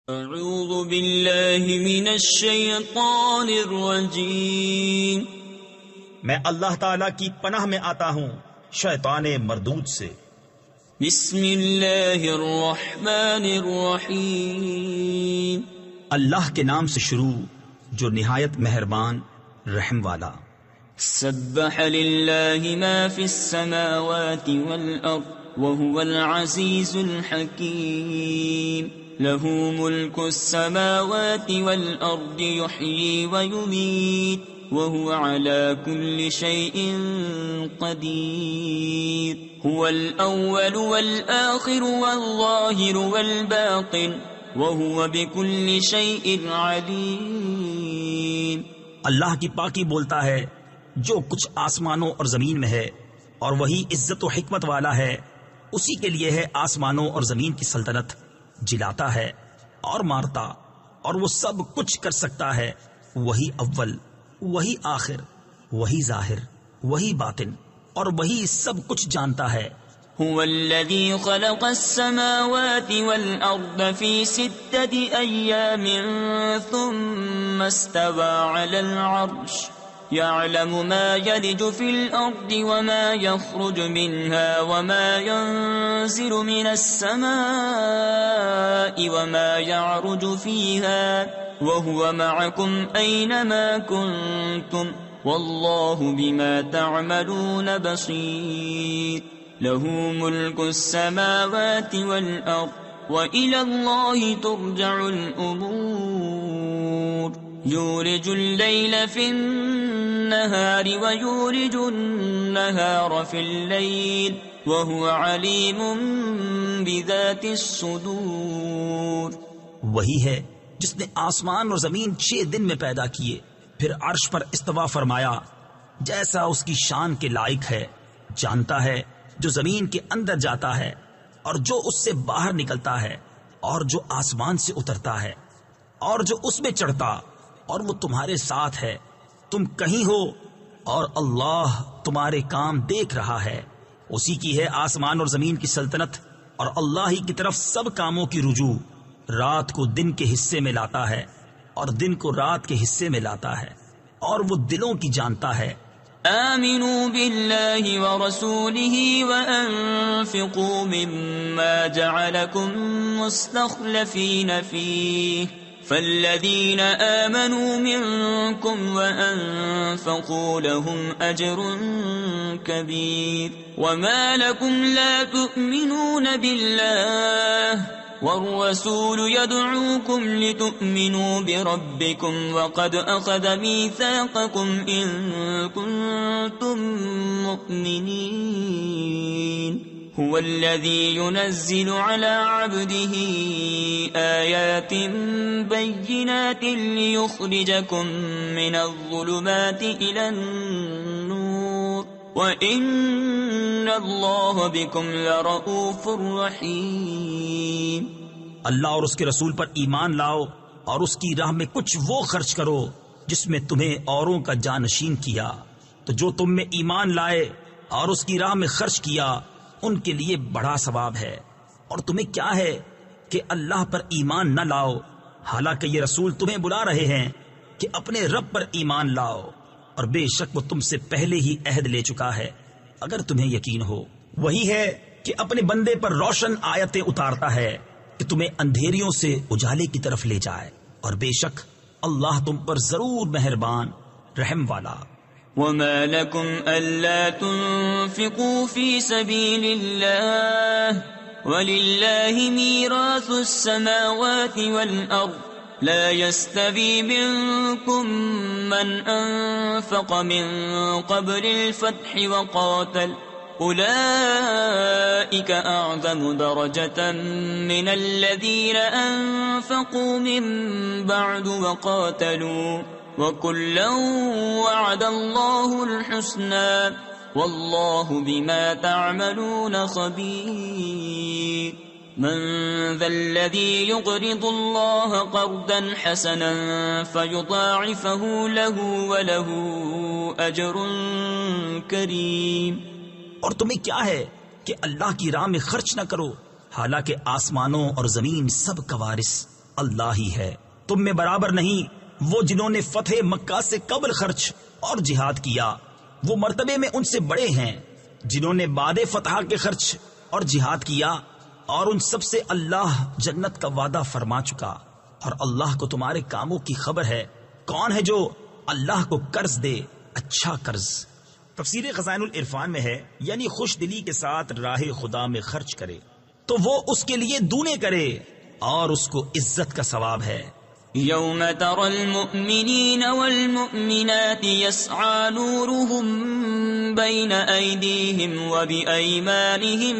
اعوذ باللہ من الشیطان الرجیم، میں اللہ تعالیٰ کی پناہ میں آتا ہوں شیطان مردود سے۔ بسم اللہ الرحمن الرحیم، اللہ کے نام سے شروع جو نہایت مہربان رحم والا۔ سبح للہ ما فی السماوات والارض وهو العزیز الحکیم، له ملک السماوات والارض یحیی ویمیت وهو على كل شيء قدير، هو الأول والآخر والظاهر والباطن وهو بكل شيء عليم۔ اللہ کی پاکی بولتا ہے جو کچھ آسمانوں اور زمین میں ہے، اور وہی عزت و حکمت والا ہے، اسی کے لیے ہے آسمانوں اور زمین کی سلطنت، جلاتا ہے اور مارتا، اور وہ سب کچھ کر سکتا ہے، وہی اول، وہی آخر، وہی ظاہر، وہی باطن، اور وہی سب کچھ جانتا ہے۔ هو الذي خلق السماوات والأرض في 6 أيام ثم استوى على العرش، يعلم ما يلج في الأرض وما يخرج منها وما ينزل من السماء وما يعرج فيها وهو معكم أينما كنتم والله بما تعملون بصير، له ملك السماوات والأرض وإلى الله ترجع الأمور، يولج الليل في النهار ويولج النهار في الليل وهو عليم بذات الصدور۔ وہی ہے جس نے آسمان اور زمین 6 دن میں پیدا کیے، پھر عرش پر استوا فرمایا جیسا اس کی شان کے لائق ہے، جانتا ہے جو زمین کے اندر جاتا ہے اور جو اس سے باہر نکلتا ہے، اور جو آسمان سے اترتا ہے اور جو اس میں چڑھتا، اور وہ تمہارے ساتھ ہے، تم کہیں ہو اور اللہ تمہارے کام دیکھ رہا ہے۔ اسی کی ہے آسمان اور زمین کی سلطنت، اور اللہ ہی کی طرف سب کاموں کی رجوع، رات کو دن کے حصے میں لاتا ہے اور دن کو رات کے حصے میں لاتا ہے، اور وہ دلوں کی جانتا ہے۔ آمنوا بالله ورسوله وأنفقوا مما جعلكم مستخلفين فيه، فالذين آمنوا منكم وأنفقوا لهم أجر كبير، وما لكم لا تؤمنون بالله والرسول يدعوكم لتؤمنوا بربكم وقد أخذ ميثاقكم إن كنتم مؤمنين، هو الذي ينزل على عبده آيات بينات ليخرجكم من الظلمات إلى النور وَإِنَّ اللَّهَ بِكُمْ لَرَءُوفٌ رَحِيمٌ۔ اللہ اور اس کے رسول پر ایمان لاؤ اور اس کی راہ میں کچھ وہ خرچ کرو جس میں تمہیں اوروں کا جانشین کیا، تو جو تم میں ایمان لائے اور اس کی راہ میں خرچ کیا ان کے لیے بڑا ثواب ہے۔ اور تمہیں کیا ہے کہ اللہ پر ایمان نہ لاؤ، حالانکہ یہ رسول تمہیں بلا رہے ہیں کہ اپنے رب پر ایمان لاؤ، اور بے شک وہ تم سے پہلے ہی عہد لے چکا ہے، اگر تمہیں یقین ہو۔ وہی ہے کہ اپنے بندے پر روشن آیتیں اتارتا ہے کہ تمہیں اندھیریوں سے اجالے کی طرف لے جائے، اور بے شک اللہ تم پر ضرور مہربان رحم والا۔ وما لكم ألا تنفقوا في سبيل الله ولله ميراث السماوات والأرض، لا يستوي منكم من أنفق من قبل الفتح وقاتل، أولئك أعظم درجة من الذين أنفقوا من بعد وقاتلوا، وكلا وعد الله الحسنى والله بما تعملون خبير۔ من ذا الذي يقرض الله قرضا حسنا فيضاعفه له وله أجر كريم۔ اور تمہیں کیا ہے کہ اللہ کی راہ میں خرچ نہ کرو، حالانکہ آسمانوں اور زمین سب کا وارث اللہ ہی ہے. تم میں برابر نہیں وہ جنہوں نے فتح مکہ سے قبل خرچ اور جہاد کیا، وہ مرتبے میں ان سے بڑے ہیں جنہوں نے بعد فتح کے خرچ اور جہاد کیا، اور ان سب سے اللہ جنت کا وعدہ فرما چکا. اور اللہ کو تمہارے کاموں کی خبر ہے. کون ہے جو اللہ کو قرض دے اچھا قرض؟ تفسیر خزائن العرفان میں ہے یعنی خوش دلی کے ساتھ راہ خدا میں خرچ کرے تو وہ اس کے لیے دونے کرے اور اس کو عزت کا ثواب ہے. يوم ترى المؤمنين والمؤمنات يسعى نورهم بين أيديهم وبأيمانهم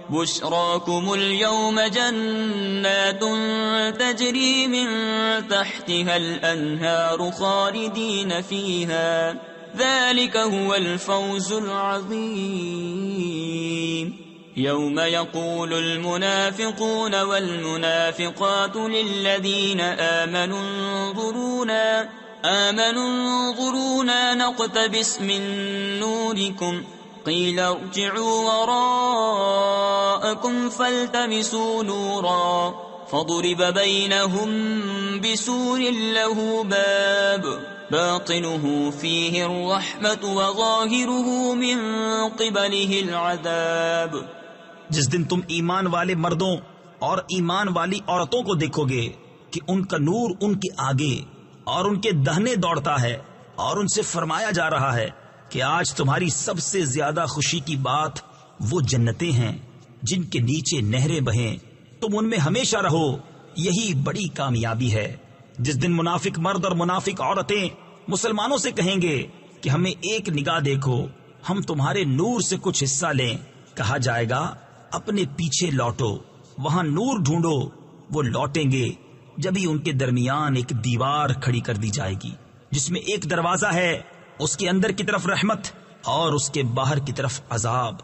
بشراكم اليوم جنات تجري من تحتها الأنهار خالدين فيها ذلك هو الفوز العظيم. يوم يقول المنافقون والمنافقات للذين آمنوا انظرونا نقتبس من نوركم قيل ارجعوا وراءكم فالتمسوا نورا فضرب بينهم بسور له باب باطنه فيه الرحمة وظاهره من قبله العذاب. جس دن تم ایمان والے مردوں اور ایمان والی عورتوں کو دیکھو گے کہ ان کا نور ان کے آگے اور ان کے دہنے دوڑتا ہے، اور ان سے فرمایا جا رہا ہے کہ آج تمہاری سب سے زیادہ خوشی کی بات وہ جنتیں ہیں جن کے نیچے نہریں بہیں، تم ان میں ہمیشہ رہو، یہی بڑی کامیابی ہے. جس دن منافق مرد اور منافق عورتیں مسلمانوں سے کہیں گے کہ ہمیں ایک نگاہ دیکھو، ہم تمہارے نور سے کچھ حصہ لیں، کہا جائے گا اپنے پیچھے لوٹو، وہاں نور ڈھونڈو. وہ لوٹیں گے جبھی ان کے درمیان ایک دیوار کھڑی کر دی جائے گی جس میں ایک دروازہ ہے، اس کے اندر کی طرف رحمت اور اس کے باہر کی طرف عذاب.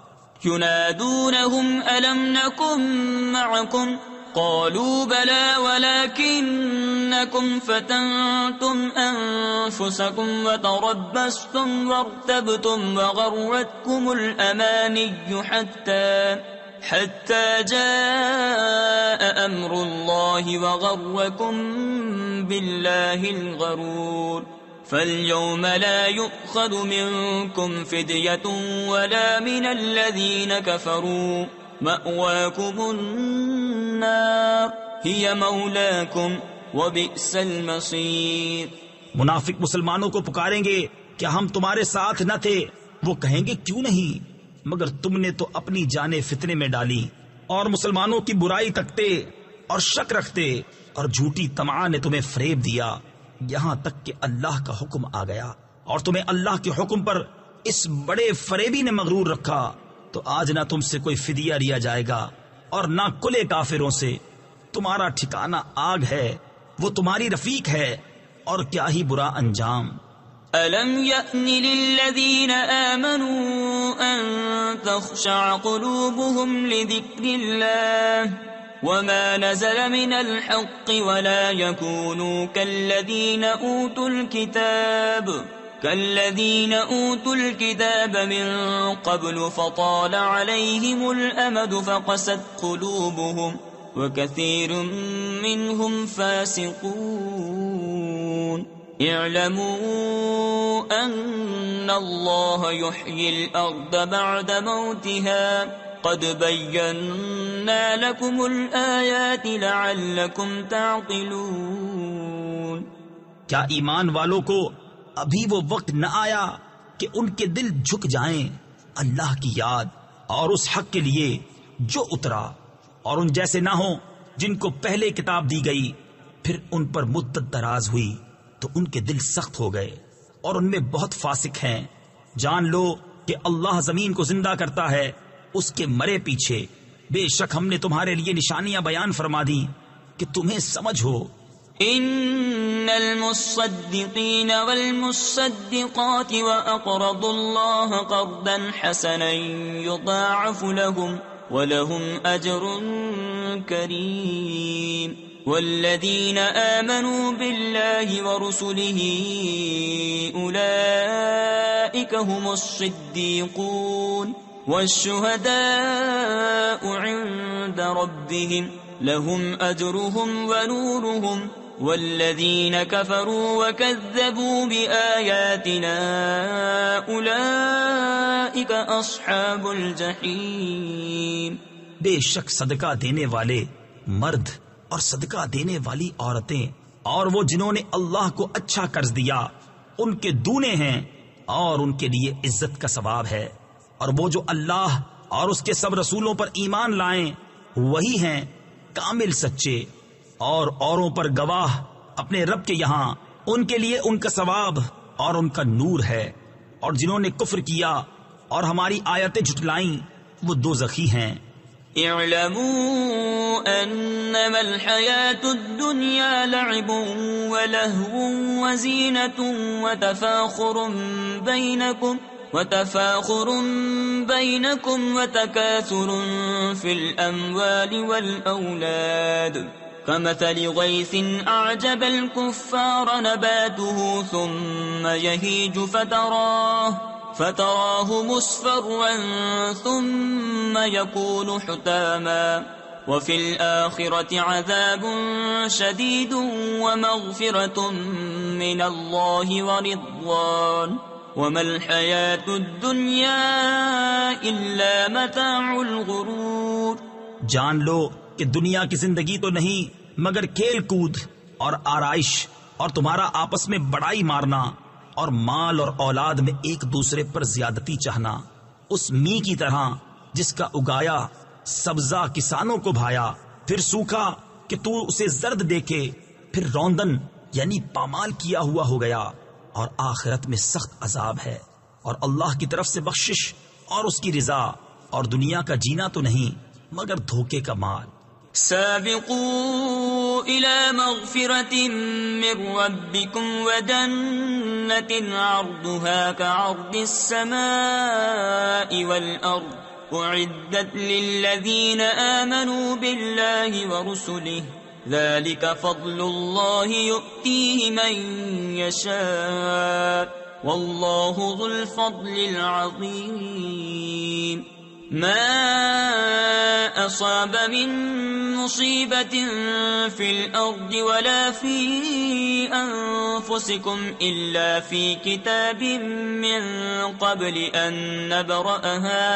ينادونهم ألم نكن معكم قالوا بلى ولكنكم فتنتم أنفسكم وتربصتم وارتبتم وغرتكم الأماني حتى جاء أمر الله وغركم بالله الغرور. فاليوم لا يؤخذ منكم فدية ولا من الذين كفروا مأواكم النار هي مولاكم وبئس المصير. منافق مسلمانوں کو پکاریں گے کہ ہم تمہارے ساتھ نہ تھے، وہ کہیں گے کیوں نہیں، مگر تم نے تو اپنی جانیں فتنے میں ڈالی اور مسلمانوں کی برائی تکتے اور شک رکھتے، اور جھوٹی طمع نے تمہیں فریب دیا یہاں تک کہ اللہ کا حکم آ گیا اور تمہیں اللہ کے حکم پر اس بڑے فریبی نے مغرور رکھا. تو آج نہ تم سے کوئی فدیہ لیا جائے گا اور نہ کلے کافروں سے. تمہارا ٹھکانہ آگ ہے، وہ تمہاری رفیق ہے، اور کیا ہی برا انجام. أَلَمْ يَأْنِ لِلَّذِينَ آمَنُوا أَن تَخْشَعَ قُلُوبُهُمْ لِذِكْرِ اللَّهِ وَمَا نَزَلَ مِنَ الْحَقِّ وَلَا يَكُونُوا كَالَّذِينَ أُوتُوا الْكِتَابَ مِنْ قَبْلُ فَطَالَ عَلَيْهِمُ الْأَمَدُ فَقَسَتْ قُلُوبُهُمْ وَكَثِيرٌ مِّنْهُمْ فَاسِقُونَ. اعلموا أن الله يحيي الأرض بعد موتها قد بينا لكم الآيات لعلكم تعقلون. کیا ایمان والوں کو ابھی وہ وقت نہ آیا کہ ان کے دل جھک جائیں اللہ کی یاد اور اس حق کے لیے جو اترا، اور ان جیسے نہ ہوں جن کو پہلے کتاب دی گئی پھر ان پر مدت دراز ہوئی تو ان کے دل سخت ہو گئے اور ان میں بہت فاسق ہیں. جان لو کہ اللہ زمین کو زندہ کرتا ہے اس کے مرے پیچھے. بے شک ہم نے تمہارے لیے نشانیاں بیان فرما دی کہ تمہیں سمجھ ہو. ان المصدقین والمصدقات واقرضوا اللہ قرضا حسنا یضاعف لهم ولهم اجر کریم. والذین آمنوا باللہ ورسلہ اولئک هم الصدیقون والشهداء عند ربهم لهم أجرهم ونورهم والذين كفروا وكذبوا بآياتنا أولئك أصحاب الجحيم. بے شک صدقہ دینے والے مرد اور صدقہ دینے والی عورتیں اور وہ جنہوں نے اللہ کو اچھا قرض دیا ان کے دونے ہیں اور ان کے لیے عزت کا ثواب ہے. اور وہ جو اللہ اور اس کے سب رسولوں پر ایمان لائیں وہی ہیں کامل سچے اور اوروں پر گواہ اپنے رب کے یہاں ان کے لیے ان کا ثواب اور ان کا نور ہے. اور جنہوں نے کفر کیا اور ہماری آیتیں جھٹلائیں وہ دوزخی ہیں. اعلموا انما الحياة الدنيا لعب ولهو وزينة وتفاخر بينكم وتكاثر في الأموال والأولاد كمثل غيث أعجب الكفار نباته ثم يهيج فتراه مصفرا ثم يكون حطاما وفي الآخرة عذاب شديد ومغفرة من الله ورضوان وما الحياة الدنيا إلا متاع الغرور. جان لو کہ دنیا کی زندگی تو نہیں مگر کھیل کود اور آرائش اور تمہارا آپس میں بڑائی مارنا اور مال اور اولاد میں ایک دوسرے پر زیادتی چاہنا اس می کی طرح جس کا اگایا سبزہ کسانوں کو بھایا پھر سوکھا کہ تو اسے زرد دیکھے پھر روندن یعنی پامال کیا ہوا ہو گیا. اور آخرت میں سخت عذاب ہے اور اللہ کی طرف سے بخشش اور اس کی رضا اور دنیا کا جینا تو نہیں مگر دھوکے کا مال. سابقوا إلى مغفرة من ربكم وجنة عرضها كعرض السماء والأرض أعدت للذين آمنوا بالله ورسله ذلك فضل الله يؤتيه من يشاء والله ذو الفضل العظيم. ما أصاب من مصيبة في الأرض ولا في أنفسكم إلا في كتاب من قبل أن نبرأها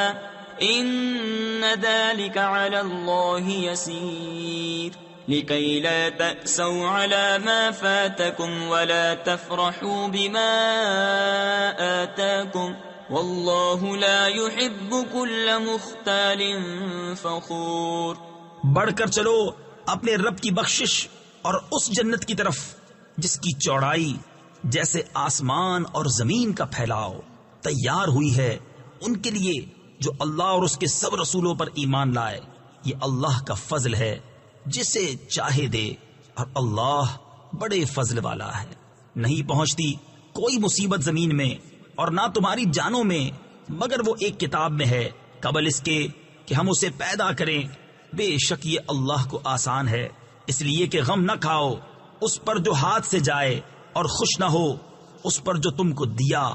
إن ذلك على الله يسير. لكي لا تأسوا على ما فاتكم ولا تفرحوا بما آتاكم واللہ لا يحب كل مختال فخور. بڑھ کر چلو اپنے رب کی بخشش اور اس جنت کی طرف جس کی چوڑائی جیسے آسمان اور زمین کا پھیلاؤ تیار ہوئی ہے ان کے لیے جو اللہ اور اس کے سب رسولوں پر ایمان لائے. یہ اللہ کا فضل ہے جسے چاہے دے اور اللہ بڑے فضل والا ہے. نہیں پہنچتی کوئی مصیبت زمین میں اور نہ تمہاری جانوں میں مگر وہ ایک کتاب میں ہے قبل اس کے کہ ہم اسے پیدا کریں. بے شک یہ اللہ کو آسان ہے. اس لیے کہ غم نہ کھاؤ اس پر جو ہاتھ سے جائے اور خوش نہ ہو اس پر جو تم کو دیا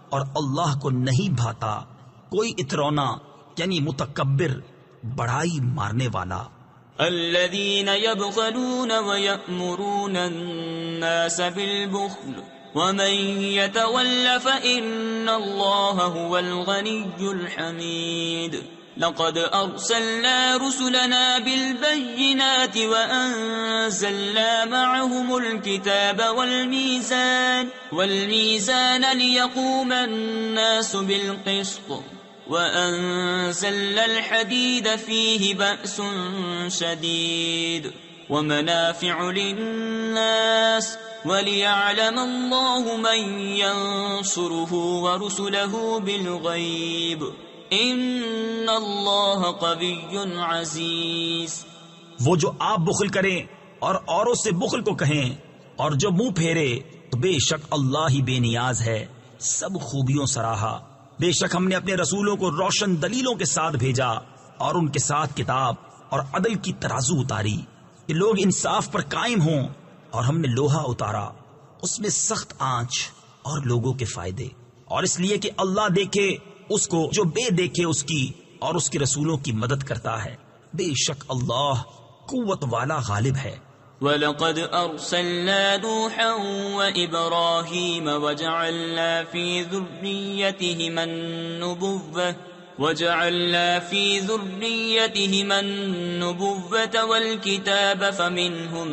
اور اللہ کو نہیں بھاتا کوئی اترونا یعنی متکبر بڑائی مارنے والا. الذين يبخلون ويأمرون الناس بالبخل ومن يتول فإن الله هو الغني الحميد. لقد أرسلنا رسلنا بالبينات وأنزلنا معهم الكتاب والميزان ليقوم الناس بالقسط وأنزلنا الحديد فيه بأس شديد ومنافع للناس وَلِيَعْلَمَ اللَّهُ مَن يَنصُرُهُ وَرُسُلَهُ بِالْغَيْبِ إِنَّ اللَّهَ قَوِيٌّ عَزِيزٌ. وہ جو آپ بخل کریں اور اوروں سے بخل کو کہیں اور جو منہ پھیرے تو بے شک اللہ ہی بے نیاز ہے سب خوبیوں سراہا. بے شک ہم نے اپنے رسولوں کو روشن دلیلوں کے ساتھ بھیجا اور ان کے ساتھ کتاب اور عدل کی ترازو اتاری کہ لوگ انصاف پر قائم ہوں. اور ہم نے لوہا اتارا اس میں سخت آنچ اور لوگوں کے فائدے اور اس لیے کہ اللہ دیکھے اس کو جو بے دیکھے اس کی اور اس کے رسولوں کی مدد کرتا ہے. بے شک اللہ قوت والا غالب ہے. وَلَقَدْ أَرْسَلْنَا نُوحًا وَإِبْرَاهِيمَ وَجَعَلْنَا فِي ذُرِّيَّتِهِمَا النُّبُوَّةَ وَالْكِتَابَ فَمِنْهُمْ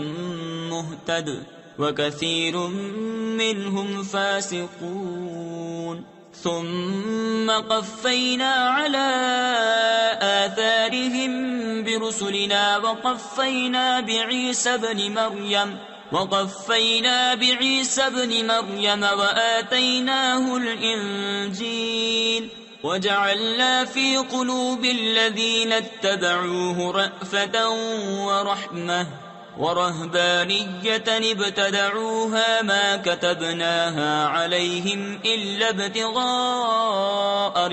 مُهْتَدٍ وَكَثِيرٌ مِّنْهُمْ فَاسِقُونَ. ثم قفينا على آثارهم برسلنا وقفينا بعيسى ابن مريم وآتيناه الإنجيل وجعلنا في قلوب الذين اتبعوه رأفة ورحمة ورهبانية ابتدعوها ما كتبناها عليهم إلا ابتغاء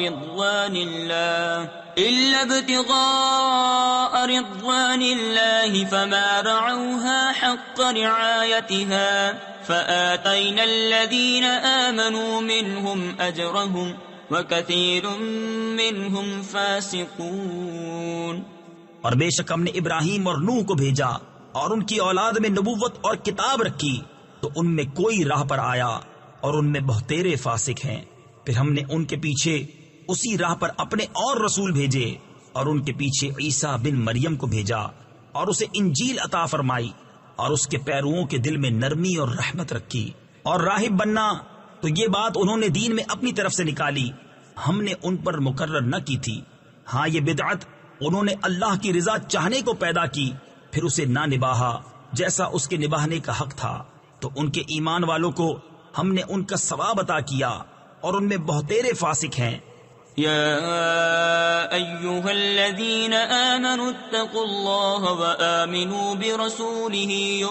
رضوان الله فما رعوها حق رعايتها فآتينا الذين آمنوا منهم أجرهم وكثير منهم فاسقون. اور بے شک ہم نے ابراہیم اور نوح کو بھیجا اور ان کی اولاد میں نبوت اور کتاب رکھی تو ان میں کوئی راہ پر آیا اور ان میں بہتیرے فاسق ہیں. پھر ہم نے ان کے پیچھے اسی راہ پر اپنے اور رسول بھیجے اور ان کے پیچھے عیسیٰ بن مریم کو بھیجا اور اسے انجیل عطا فرمائی اور اس کے پیروؤں کے دل میں نرمی اور رحمت رکھی. اور راہب بننا تو یہ بات انہوں نے دین میں اپنی طرف سے نکالی، ہم نے ان پر مقرر نہ کی تھی. ہاں یہ بدعت انہوں نے اللہ کی رضا چاہنے کو پیدا کی پھر اسے نہ نباہا جیسا اس کے نباہنے کا حق تھا. تو ان کے ایمان والوں کو ہم نے ان کا ثواب عطا کیا اور ان میں بہتیرے فاسق ہیں. يا أيها الذين آمنوا اتقوا الله وآمنوا برسوله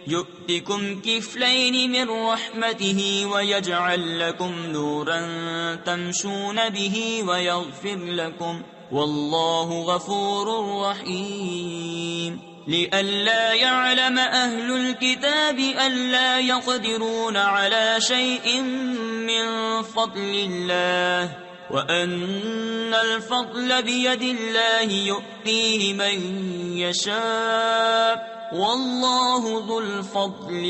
يؤتكم كفلين من رحمته ويجعل لكم نورا تمشون به ويغفر لكم والله غفور رحيم. لئلا يعلم أهل الكتاب ألا يقدرون على شيء من فضل الله وأن الفضل بيد الله يؤتيه من يشاء والله ذو الفضل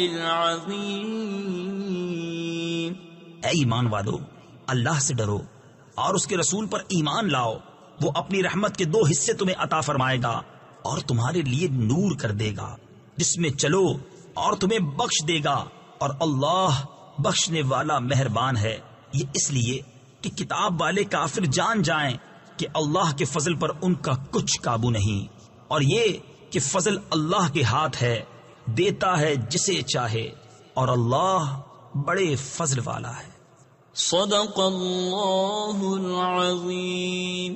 العظيم. اے ایمان والو، اللہ سے ڈرو اور اس کے رسول پر ایمان لاؤ. وہ اپنی رحمت کے 2 حصے تمہیں عطا فرمائے گا اور تمہارے لیے نور کر دے گا جس میں چلو اور تمہیں بخش دے گا اور اللہ بخشنے والا مہربان ہے. یہ اس لیے کہ کتاب والے کافر جان جائیں کہ اللہ کے فضل پر ان کا کچھ قابو نہیں، اور یہ کہ فضل اللہ کے ہاتھ ہے، دیتا ہے جسے چاہے اور اللہ بڑے فضل والا ہے. صدق اللہ العظیم.